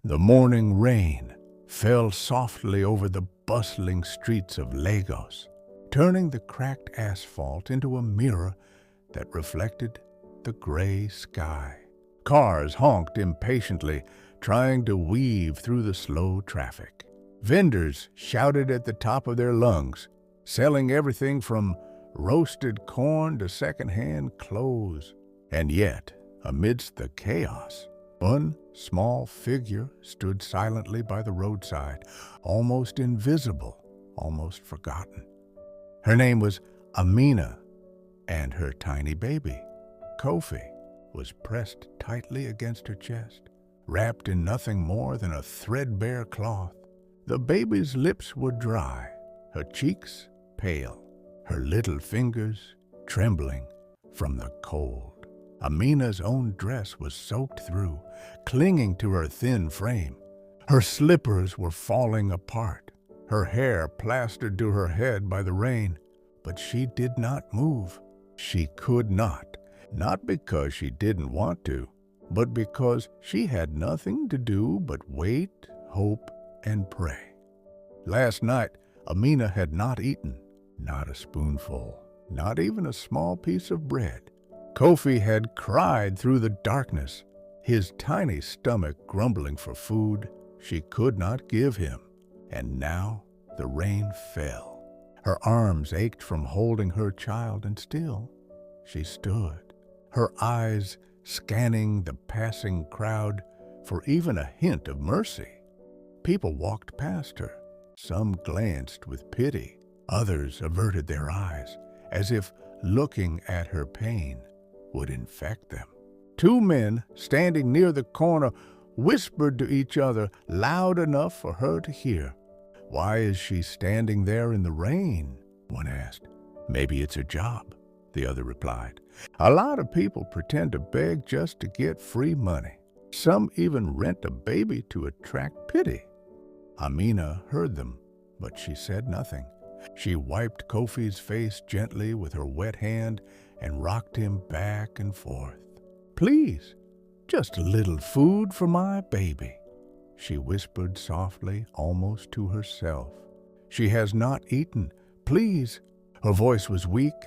The morning rain fell softly over the bustling streets of Lagos, turning the cracked asphalt into a mirror that reflected the gray sky. Cars honked impatiently, trying to weave through the slow traffic. Vendors shouted at the top of their lungs, selling everything from roasted corn to second-hand clothes. And yet, amidst the chaos, one small figure stood silently by the roadside, almost invisible, almost forgotten. Her name was Amina, and her tiny baby, Kofi, was pressed tightly against her chest, wrapped in nothing more than a threadbare cloth. The baby's lips were dry, her cheeks pale, her little fingers trembling from the cold. Amina's own dress was soaked through, clinging to her thin frame. Her slippers were falling apart, her hair plastered to her head by the rain. But she did not move. She could not because she didn't want to, but because she had nothing to do but wait, hope, and pray. Last night, Amina had not eaten, not a spoonful, not even a small piece of bread. Kofi had cried through the darkness, his tiny stomach grumbling for food she could not give him. And now the rain fell. Her arms ached from holding her child, and still she stood, her eyes scanning the passing crowd for even a hint of mercy. People walked past her. Some glanced with pity. Others averted their eyes, as if looking at her pain would infect them. Two men standing near the corner whispered to each other loud enough for her to hear. "Why is she standing there in the rain?" one asked. "Maybe it's her job," the other replied. "A lot of people pretend to beg just to get free money. Some even rent a baby to attract pity." Amina heard them, but she said nothing. She wiped Kofi's face gently with her wet hand and rocked him back and forth. "Please, just a little food for my baby," she whispered softly, almost to herself. "She has not eaten. Please." Her voice was weak,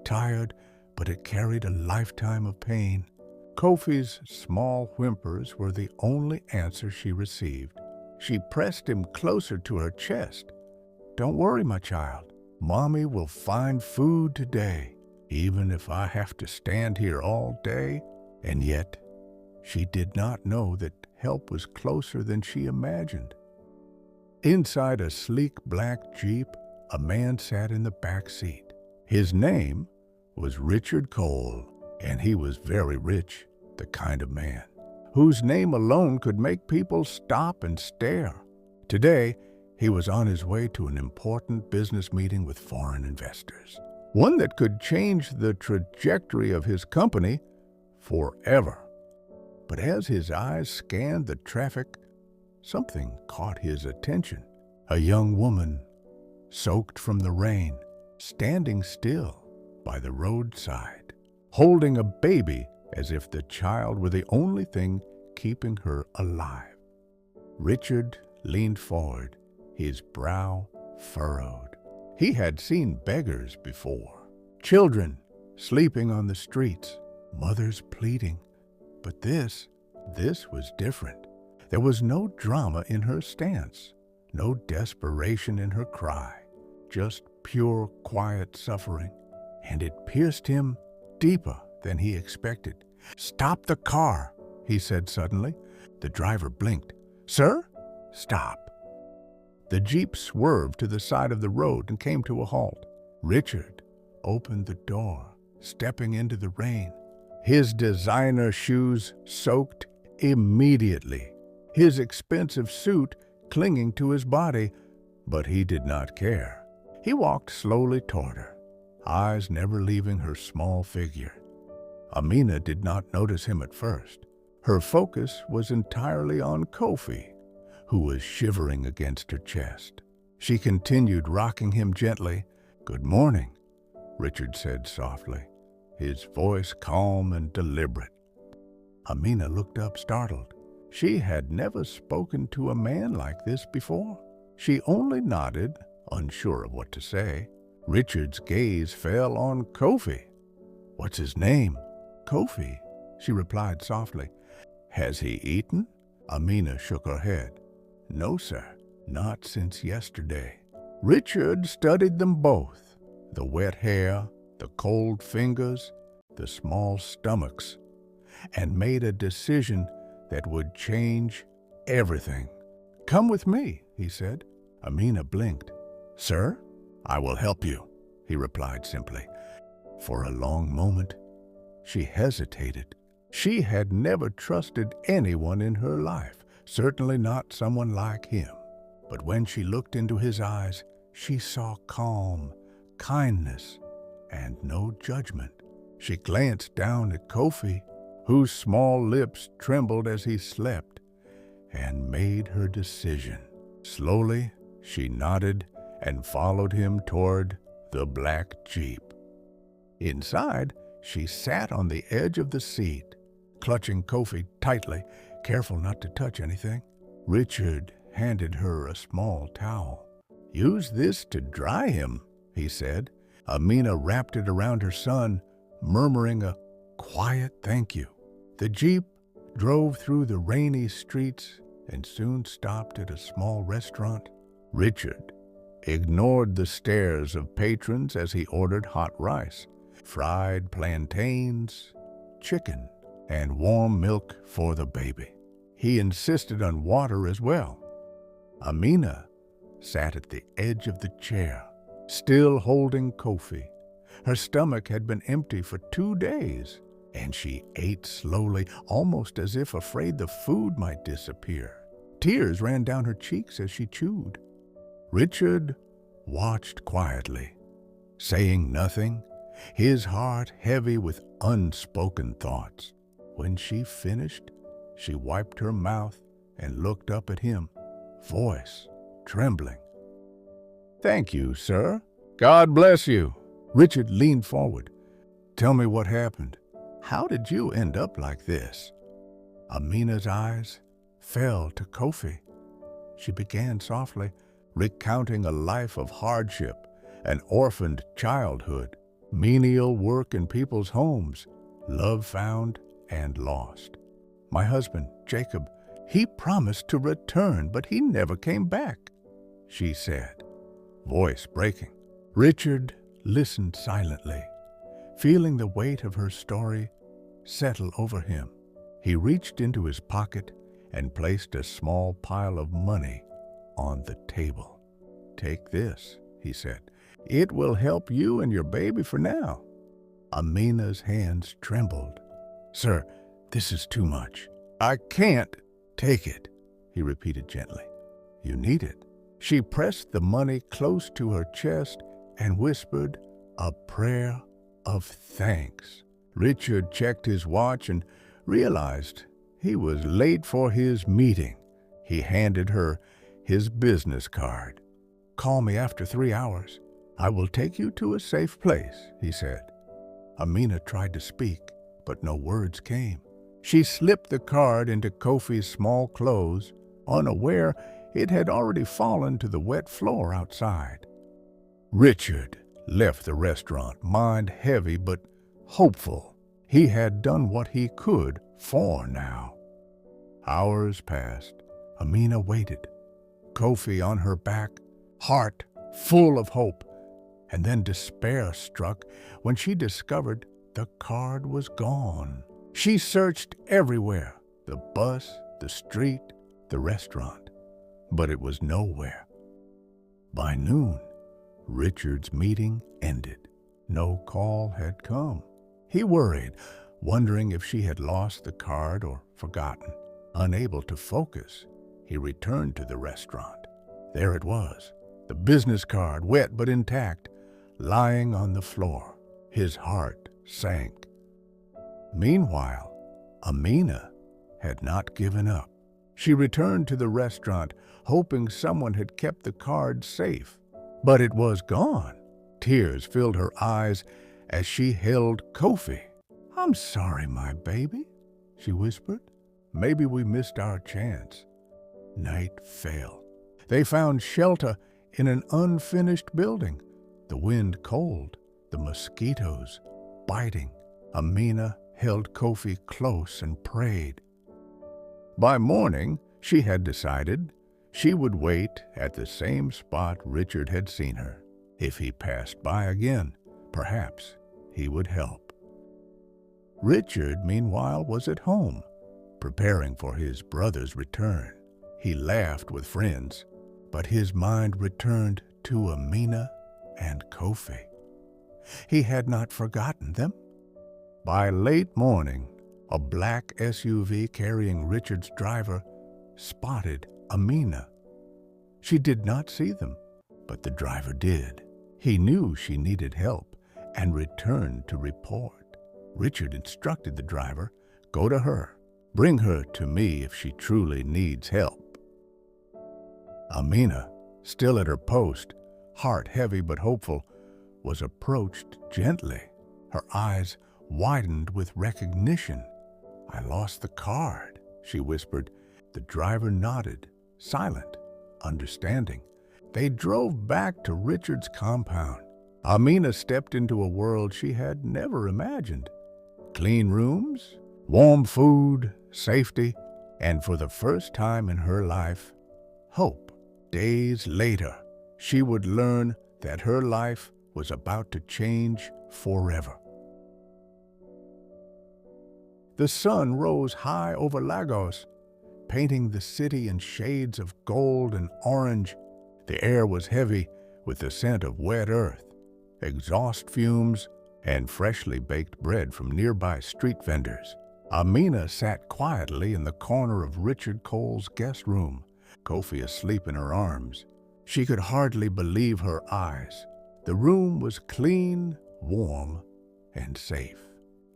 tired, but it carried a lifetime of pain. Kofi's small whimpers were the only answer she received. She pressed him closer to her chest. "Don't worry, my child. Mommy will find food today, even if I have to stand here all day." And yet, she did not know that help was closer than she imagined. Inside a sleek black Jeep, a man sat in the back seat. His name was Richard Cole, and he was very rich, the kind of man whose name alone could make people stop and stare. Today, he was on his way to an important business meeting with foreign investors, one that could change the trajectory of his company forever. But as his eyes scanned the traffic, something caught his attention. A young woman, soaked from the rain, standing still by the roadside, holding a baby as if the child were the only thing keeping her alive. Richard leaned forward, his brow furrowed. He had seen beggars before, children sleeping on the streets, mothers pleading. But this was different. There was no drama in her stance, no desperation in her cry, just pure, quiet suffering. And it pierced him deeper than he expected. "Stop the car," he said suddenly. The driver blinked. "Sir, stop." The Jeep swerved to the side of the road and came to a halt. Richard opened the door, stepping into the rain. His designer shoes soaked immediately, his expensive suit clinging to his body, but he did not care. He walked slowly toward her, eyes never leaving her small figure. Amina did not notice him at first. Her focus was entirely on Kofi, who was shivering against her chest. She continued rocking him gently. "Good morning," Richard said softly, his voice calm and deliberate. Amina looked up startled. She had never spoken to a man like this before. She only nodded, unsure of what to say. Richard's gaze fell on Kofi. "What's his name?" "Kofi," she replied softly. "Has he eaten?" Amina shook her head. "No, sir, not since yesterday." Richard studied them both, the wet hair, the cold fingers, the small stomachs, and made a decision that would change everything. "Come with me," he said. Amina blinked. "Sir, I will help you," he replied simply. For a long moment, she hesitated. She had never trusted anyone in her life, certainly not someone like him. But when she looked into his eyes, she saw calm, kindness, and no judgment. She glanced down at Kofi, whose small lips trembled as he slept, and made her decision. Slowly, she nodded and followed him toward the black Jeep. Inside, she sat on the edge of the seat, clutching Kofi tightly, careful not to touch anything. Richard handed her a small towel. "Use this to dry him," he said. Amina wrapped it around her son, murmuring a quiet thank you. The Jeep drove through the rainy streets and soon stopped at a small restaurant. Richard ignored the stares of patrons as he ordered hot rice, fried plantains, chicken, and warm milk for the baby. He insisted on water as well. Amina sat at the edge of the chair, still holding Kofi. Her stomach had been empty for 2 days, and she ate slowly, almost as if afraid the food might disappear. Tears ran down her cheeks as she chewed. Richard watched quietly, saying nothing, his heart heavy with unspoken thoughts. When she finished, she wiped her mouth and looked up at him, voice trembling. "Thank you, sir. God bless you." Richard leaned forward. "Tell me what happened. How did you end up like this?" Amina's eyes fell to Kofi. She began softly, recounting a life of hardship, an orphaned childhood, menial work in people's homes, love found and lost. "My husband, Jacob, he promised to return, but he never came back," she said, voice breaking. Richard listened silently, feeling the weight of her story settle over him. He reached into his pocket and placed a small pile of money on the table. "Take this," he said. "It will help you and your baby for now." Amina's hands trembled. "Sir, this is too much. I can't take it," he repeated gently. "You need it." She pressed the money close to her chest and whispered a prayer of thanks. Richard checked his watch and realized he was late for his meeting. He handed her his business card. "Call me after 3 hours. I will take you to a safe place," he said. Amina tried to speak, but no words came. She slipped the card into Kofi's small clothes, unaware it had already fallen to the wet floor outside. Richard left the restaurant, mind heavy but hopeful. He had done what he could for now. Hours passed. Amina waited, Kofi on her back, heart full of hope. And then despair struck when she discovered the card was gone. She searched everywhere, the bus, the street, the restaurant, but it was nowhere. By noon, Richard's meeting ended. No call had come. He worried, wondering if she had lost the card or forgotten. Unable to focus, he returned to the restaurant. There it was, the business card, wet but intact, lying on the floor. His heart sank. Meanwhile, Amina had not given up. She returned to the restaurant, hoping someone had kept the card safe. But it was gone. Tears filled her eyes as she held Kofi. "I'm sorry, my baby," she whispered. maybe we missed our chance. Night fell. They found shelter in an unfinished building, the wind cold, the mosquitoes biting. Amina held Kofi close and prayed. By morning, she had decided she would wait at the same spot Richard had seen her. If he passed by again, perhaps he would help. Richard, meanwhile, was at home, preparing for his brother's return. He laughed with friends, but his mind returned to Amina and Kofi. He had not forgotten them. By late morning, a black SUV carrying Richard's driver spotted Amina. She did not see them, but the driver did. He knew she needed help and returned to report. Richard instructed the driver, "Go to her. Bring her to me if she truly needs help." Amina, still at her post, heart heavy but hopeful, was approached gently. Her eyes widened with recognition. "I lost the card," she whispered. The driver nodded, silent, understanding. They drove back to Richard's compound. Amina stepped into a world she had never imagined. Clean rooms, warm food, safety, and for the first time in her life, hope. Days later, she would learn that her life was about to change forever. The sun rose high over Lagos, painting the city in shades of gold and orange. The air was heavy with the scent of wet earth, exhaust fumes, and freshly baked bread from nearby street vendors. Amina sat quietly in the corner of Richard Cole's guest room, Kofi asleep in her arms. She could hardly believe her eyes. The room was clean, warm, and safe.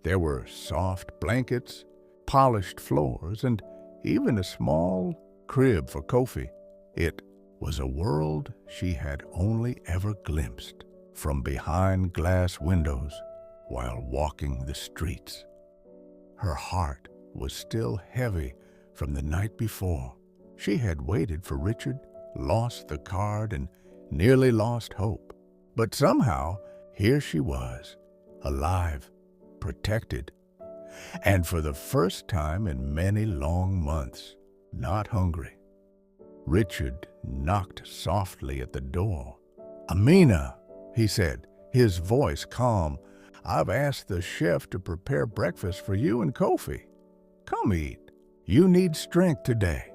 There were soft blankets, polished floors, and even a small crib for Kofi. It was a world she had only ever glimpsed from behind glass windows while walking the streets. Her heart was still heavy from the night before. She had waited for Richard, lost the card, and nearly lost hope. But somehow, here she was, alive, protected, and for the first time in many long months, not hungry. Richard knocked softly at the door. "Amina," he said, his voice calm, "I've asked the chef to prepare breakfast for you and Kofi. Come eat. You need strength today."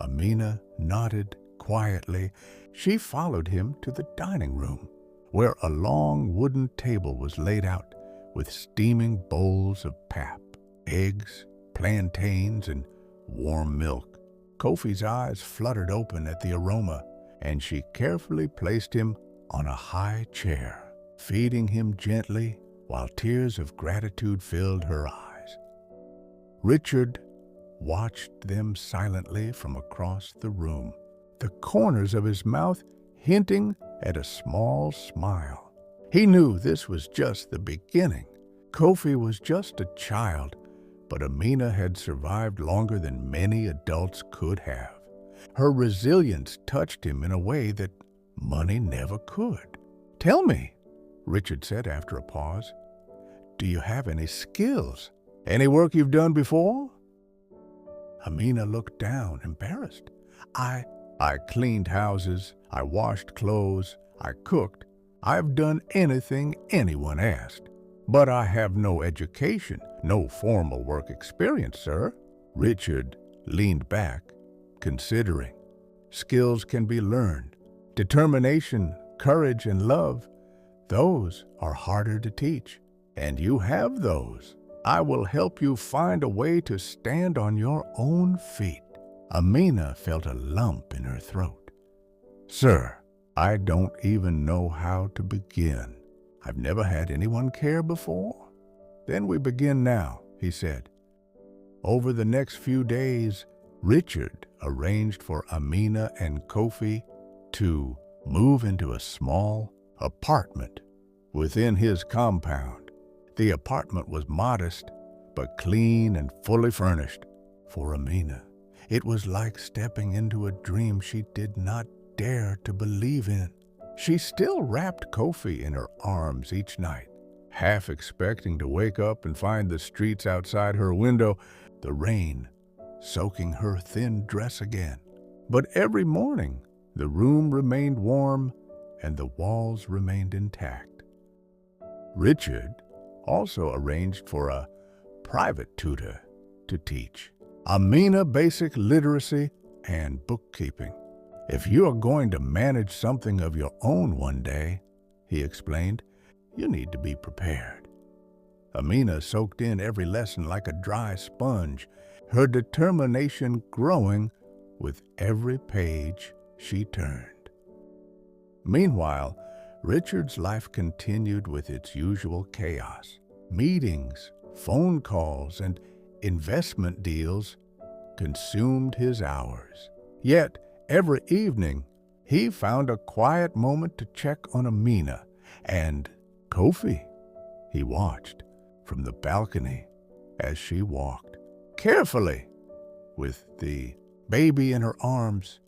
Amina nodded quietly. She followed him to the dining room, where a long wooden table was laid out with steaming bowls of pap, eggs, plantains, and warm milk. Kofi's eyes fluttered open at the aroma, and she carefully placed him on a high chair, feeding him gently while tears of gratitude filled her eyes. Richard watched them silently from across the room, the corners of his mouth hinting at a small smile. He knew this was just the beginning. Kofi was just a child, but Amina had survived longer than many adults could have. Her resilience touched him in a way that money never could. "Tell me," Richard said after a pause, "do you have any skills? Any work you've done before?" Amina looked down, embarrassed. I cleaned houses, I washed clothes, I cooked. I've done anything anyone asked. But I have no education, no formal work experience, sir." Richard leaned back, considering. Skills can be learned. Determination, courage, and love, those are harder to teach. And you have those. I will help you find a way to stand on your own feet. Amina felt a lump in her throat. "Sir, I don't even know how to begin. I've never had anyone care before." "Then we begin now," he said. Over the next few days, Richard arranged for Amina and Kofi to move into a small apartment within his compound. The apartment was modest, but clean and fully furnished. For Amina, it was like stepping into a dream she did not dare to believe in. She still wrapped Kofi in her arms each night, half expecting to wake up and find the streets outside her window, the rain soaking her thin dress again. But every morning, the room remained warm and the walls remained intact. Richard also arranged for a private tutor to teach Amina basic literacy and bookkeeping. "If you are going to manage something of your own one day," he explained, "you need to be prepared." Amina soaked in every lesson like a dry sponge, her determination growing with every page she turned. Meanwhile, Richard's life continued with its usual chaos. Meetings, phone calls, and investment deals consumed his hours. Yet, every evening, he found a quiet moment to check on Amina and Kofi. He watched from the balcony as she walked, carefully, with the baby in her arms,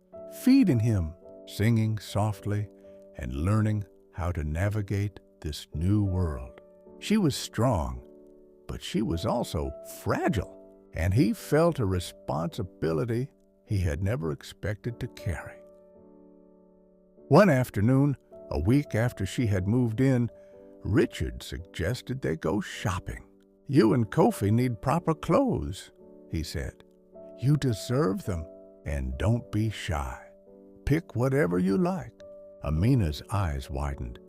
feeding him, singing softly, and learning how to navigate this new world. She was strong, but she was also fragile, and he felt a responsibility he had never expected to carry. One afternoon, a week after she had moved in, Richard suggested they go shopping. "You and Kofi need proper clothes," he said. "You deserve them, and don't be shy. Pick whatever you like." Amina's eyes widened.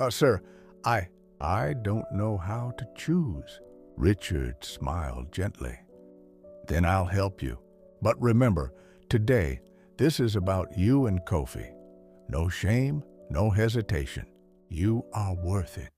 Sir, I don't know how to choose." Richard smiled gently. "Then I'll help you. But remember, today, this is about you and Kofi. No shame, no hesitation. You are worth it."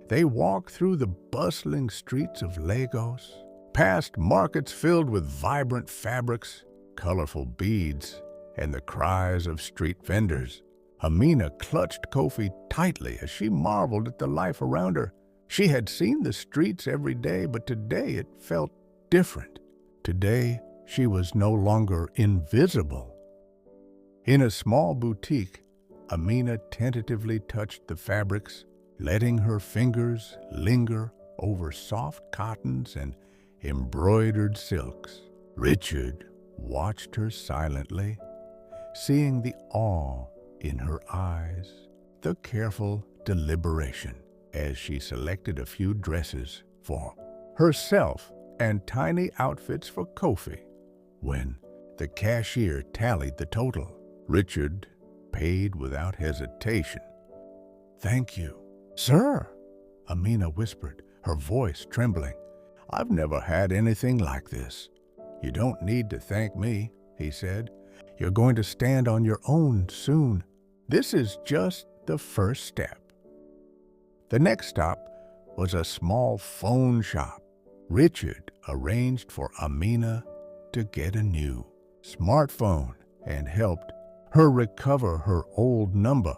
They walked through the bustling streets of Lagos, past markets filled with vibrant fabrics, colorful beads, and the cries of street vendors. Amina clutched Kofi tightly as she marveled at the life around her. She had seen the streets every day, but today it felt different. Today, she was no longer invisible. In a small boutique, Amina tentatively touched the fabrics, letting her fingers linger over soft cottons and embroidered silks. Richard watched her silently, seeing the awe in her eyes, the careful deliberation as she selected a few dresses for herself and tiny outfits for Kofi. When the cashier tallied the total, Richard paid without hesitation. "Thank you." "Sir," Amina whispered, her voice trembling, "I've never had anything like this." "You don't need to thank me," he said. "You're going to stand on your own soon. This is just the first step." The next stop was a small phone shop. Richard arranged for Amina to get a new smartphone and helped her recover her old number,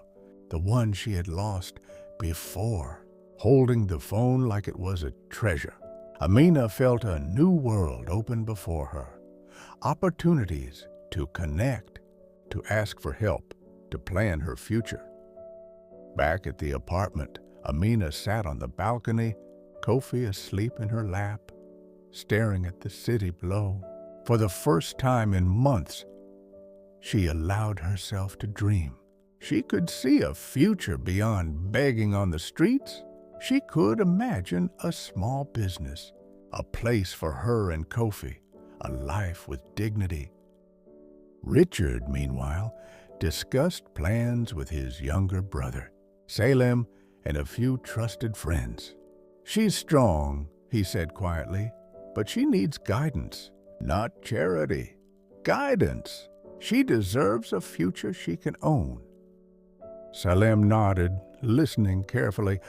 the one she had lost before. Holding the phone like it was a treasure, Amina felt a new world open before her. Opportunities to connect, to ask for help, to plan her future. Back at the apartment, Amina sat on the balcony, Kofi asleep in her lap, staring at the city below. For the first time in months, she allowed herself to dream. She could see a future beyond begging on the streets. She could imagine a small business, a place for her and Kofi, a life with dignity. Richard, meanwhile, discussed plans with his younger brother, Salem, and a few trusted friends. "She's strong," he said quietly, "but she needs guidance, not charity. Guidance. She deserves a future she can own." Salem nodded, listening carefully.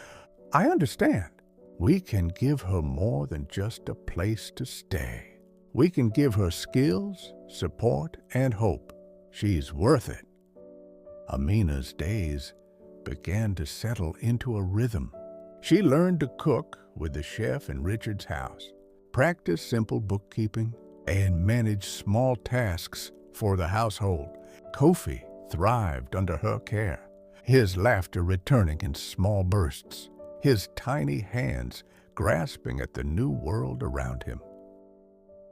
"I understand. We can give her more than just a place to stay. We can give her skills, support, and hope. She's worth it." Amina's days began to settle into a rhythm. She learned to cook with the chef in Richard's house, practiced simple bookkeeping, and managed small tasks for the household. Kofi thrived under her care, his laughter returning in small bursts, his tiny hands grasping at the new world around him.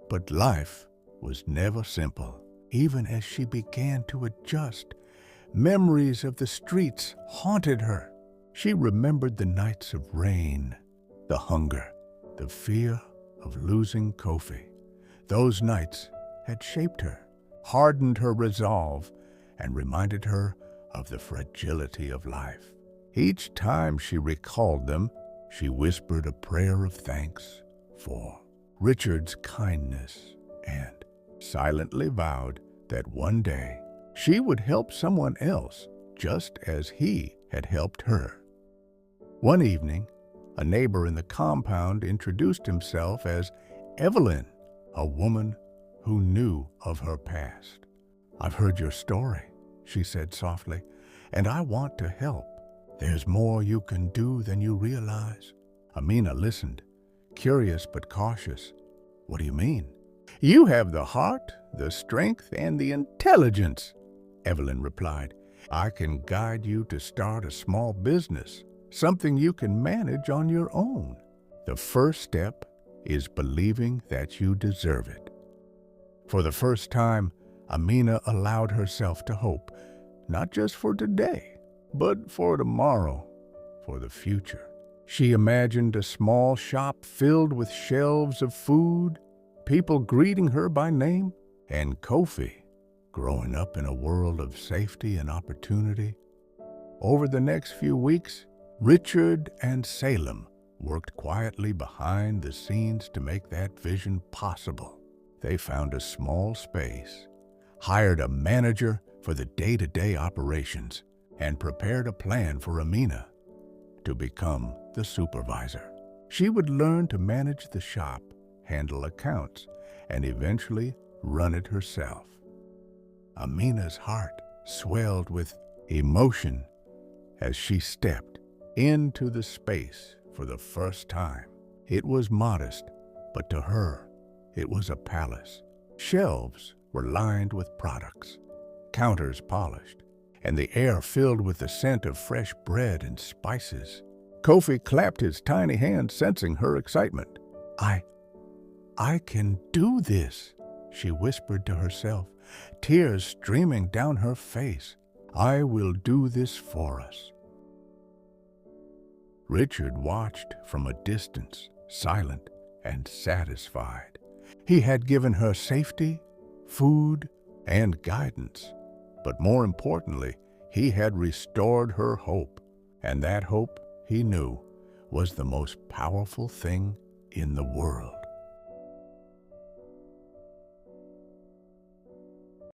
But life was never simple. Even as she began to adjust, memories of the streets haunted her. She remembered the nights of rain, the hunger, the fear of losing Kofi. Those nights had shaped her, hardened her resolve, and reminded her of the fragility of life. Each time she recalled them, she whispered a prayer of thanks for Richard's kindness and silently vowed that one day she would help someone else just as he had helped her. One evening, a neighbor in the compound introduced himself as Evelyn, a woman who knew of her past. "I've heard your story," she said softly, "and I want to help. There's more you can do than you realize." Amina listened, curious but cautious. "What do you mean?" "You have the heart, the strength, and the intelligence," Evelyn replied. "I can guide you to start a small business, something you can manage on your own. The first step is believing that you deserve it." For the first time, Amina allowed herself to hope, not just for today, but for tomorrow, for the future. She imagined a small shop filled with shelves of food, people greeting her by name, and Kofi growing up in a world of safety and opportunity. Over the next few weeks, Richard and Salem worked quietly behind the scenes to make that vision possible. They found a small space, hired a manager for the day-to-day operations, and prepared a plan for Amina to become the supervisor. She would learn to manage the shop, handle accounts, and eventually run it herself. Amina's heart swelled with emotion as she stepped into the space for the first time. It was modest, but to her, it was a palace. Shelves were lined with products, counters polished, and the air filled with the scent of fresh bread and spices. Kofi clapped his tiny hands, sensing her excitement. I can do this," she whispered to herself, tears streaming down her face. "I will do this for us." Richard watched from a distance, silent and satisfied. He had given her safety, food, and guidance. But more importantly, he had restored her hope. And that hope, he knew, was the most powerful thing in the world.